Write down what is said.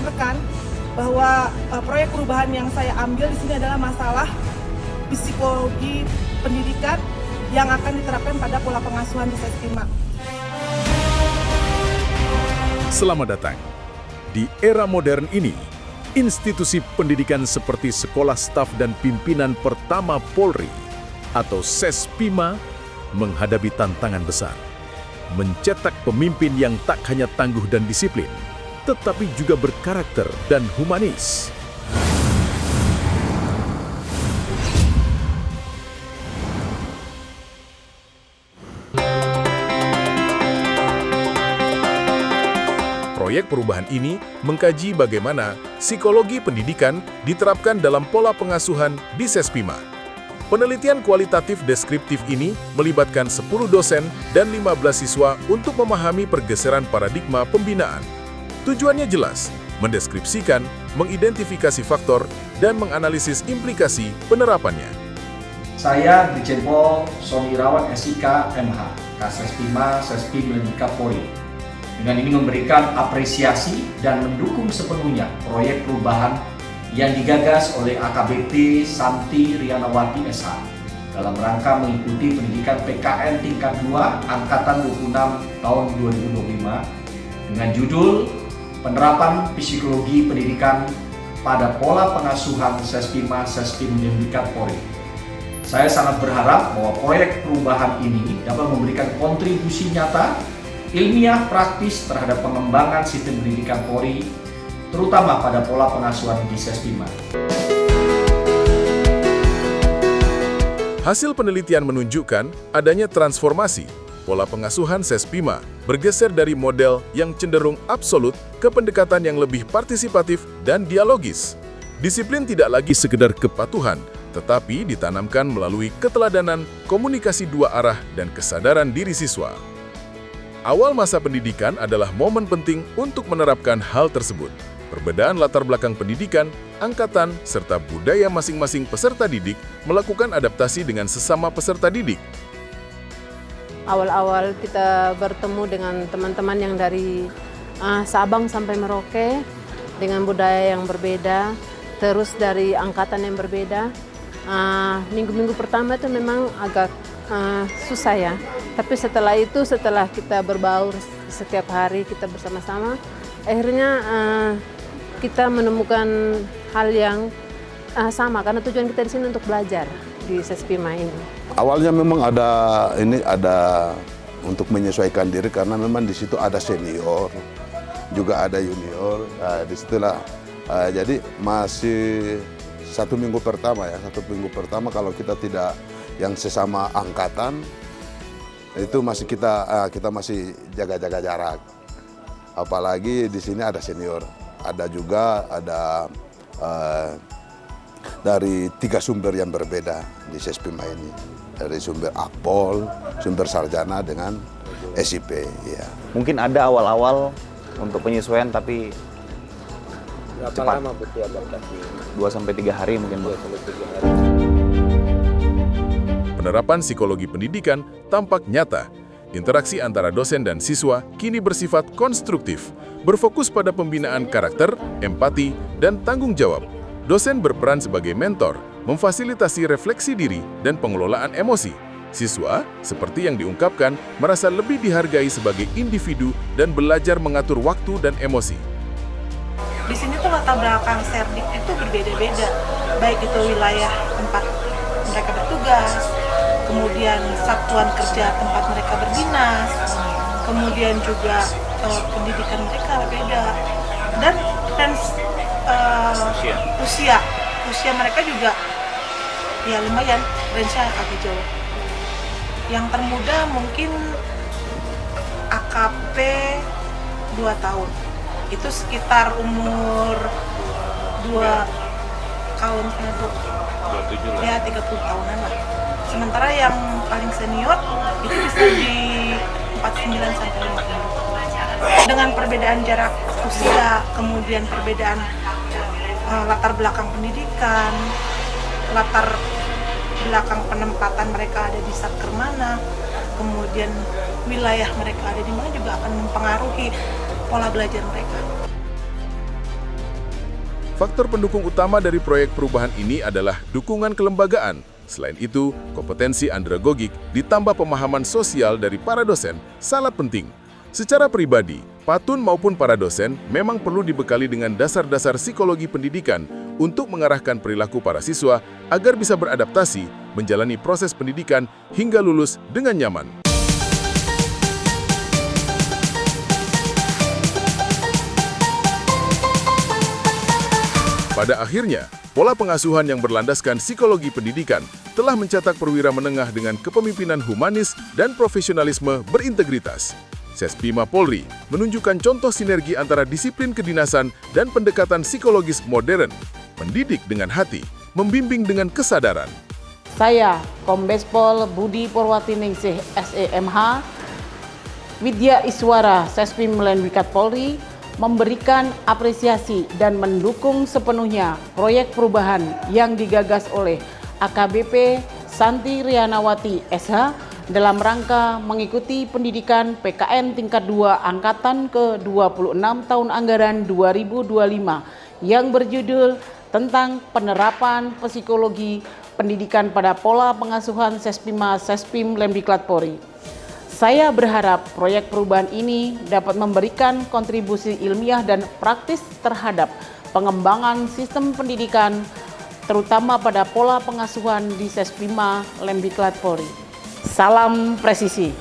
rekan-rekan bahwa proyek perubahan yang saya ambil di sini adalah masalah psikologi pendidikan yang akan diterapkan pada pola pengasuhan di Sespima. Selamat datang. Di era modern ini, institusi pendidikan seperti Sekolah Staf dan Pimpinan Pertama Polri atau Sespima menghadapi tantangan besar. Mencetak pemimpin yang tak hanya tangguh dan disiplin, tetapi juga berkarakter dan humanis. Proyek perubahan ini mengkaji bagaimana psikologi pendidikan diterapkan dalam pola pengasuhan di Sespima. Penelitian kualitatif deskriptif ini melibatkan 10 dosen dan 15 siswa untuk memahami pergeseran paradigma pembinaan. Tujuannya jelas, mendeskripsikan, mengidentifikasi faktor, dan menganalisis implikasi penerapannya. Saya Brigjen Pol Sony Irawan SIK MH, Kasespima Sespim Mendika Polri. Dengan ini memberikan apresiasi dan mendukung sepenuhnya proyek perubahan yang digagas oleh AKBP Santi Rianawati SH dalam rangka mengikuti pendidikan PKN tingkat 2 Angkatan 26 tahun 2025 dengan judul Penerapan Psikologi Pendidikan pada Pola Pengasuhan Sespima Sespim Mendika Polri. Saya sangat berharap bahwa proyek perubahan ini dapat memberikan kontribusi nyata ilmiah praktis terhadap pengembangan sistem pendidikan Polri, terutama pada pola pengasuhan di Sespima. Hasil penelitian menunjukkan adanya transformasi pola pengasuhan Sespima bergeser dari model yang cenderung absolut ke pendekatan yang lebih partisipatif dan dialogis. Disiplin tidak lagi sekedar kepatuhan, tetapi ditanamkan melalui keteladanan, komunikasi dua arah, dan kesadaran diri siswa. Awal masa pendidikan adalah momen penting untuk menerapkan hal tersebut. Perbedaan latar belakang pendidikan, angkatan, serta budaya masing-masing peserta didik melakukan adaptasi dengan sesama peserta didik. Awal-awal kita bertemu dengan teman-teman yang dari Sabang sampai Merauke dengan budaya yang berbeda, terus dari angkatan yang berbeda. Minggu-minggu pertama itu memang agak susah ya. Tapi setelah itu, setelah kita berbaur setiap hari, kita bersama-sama, akhirnya kita menemukan hal yang sama, karena tujuan kita di sini untuk belajar di Sespima ini. Awalnya memang ada untuk menyesuaikan diri, karena memang di situ ada senior, juga ada junior. Disitulah jadi masih satu minggu pertama kalau kita tidak yang sesama angkatan, itu masih kita masih jaga-jaga jarak. Apalagi di sini ada senior, ada dari 3 sumber yang berbeda di Sespima ini, dari sumber Akpol, sumber sarjana dengan SIP. Ya. Mungkin ada awal-awal untuk penyesuaian, tapi berapa cepat. lama butuh adaptasi? 2-3 hari mungkin. 2-3 hari. Penerapan psikologi pendidikan tampak nyata. Interaksi antara dosen dan siswa kini bersifat konstruktif, berfokus pada pembinaan karakter, empati, dan tanggung jawab. Dosen berperan sebagai mentor, memfasilitasi refleksi diri dan pengelolaan emosi. Siswa, seperti yang diungkapkan, merasa lebih dihargai sebagai individu dan belajar mengatur waktu dan emosi. Di sini tuh latar belakang Serdik itu berbeda-beda, baik itu wilayah tempat mereka bertugas, kemudian satuan kerja tempat mereka berdinas, kemudian juga pendidikan mereka berbeda, dan usia mereka juga ya lumayan, range-nya agak jauh. Yang termuda mungkin AKP 2 tahun, itu sekitar umur 2 tahun, ya 30 tahunan lah. Sementara yang paling senior itu bisa di 49 sampai 50. Dengan perbedaan jarak usia, kemudian perbedaan latar belakang pendidikan, latar belakang penempatan mereka ada di satker mana, kemudian wilayah mereka ada di mana juga akan mempengaruhi pola belajar mereka. Faktor pendukung utama dari proyek perubahan ini adalah dukungan kelembagaan. Selain itu, kompetensi andragogik ditambah pemahaman sosial dari para dosen sangat penting. Secara pribadi, Patun maupun para dosen memang perlu dibekali dengan dasar-dasar psikologi pendidikan untuk mengarahkan perilaku para siswa agar bisa beradaptasi, menjalani proses pendidikan hingga lulus dengan nyaman. Pada akhirnya, pola pengasuhan yang berlandaskan psikologi pendidikan telah mencetak perwira menengah dengan kepemimpinan humanis dan profesionalisme berintegritas. Sespima Polri menunjukkan contoh sinergi antara disiplin kedinasan dan pendekatan psikologis modern, mendidik dengan hati, membimbing dengan kesadaran. Saya, Kombes Pol Budi Purwatiningsih, SEMH, Widya Iswara, Sespim Lendikat Polri, memberikan apresiasi dan mendukung sepenuhnya proyek perubahan yang digagas oleh AKBP Santi Rianawati, SH, dalam rangka mengikuti pendidikan PKN tingkat 2 Angkatan ke-26 tahun anggaran 2025 yang berjudul tentang penerapan psikologi pendidikan pada pola pengasuhan Sespima Sespim Lemdiklat Polri. Saya berharap proyek perubahan ini dapat memberikan kontribusi ilmiah dan praktis terhadap pengembangan sistem pendidikan, terutama pada pola pengasuhan di Sespima Lemdiklat Polri. Salam presisi.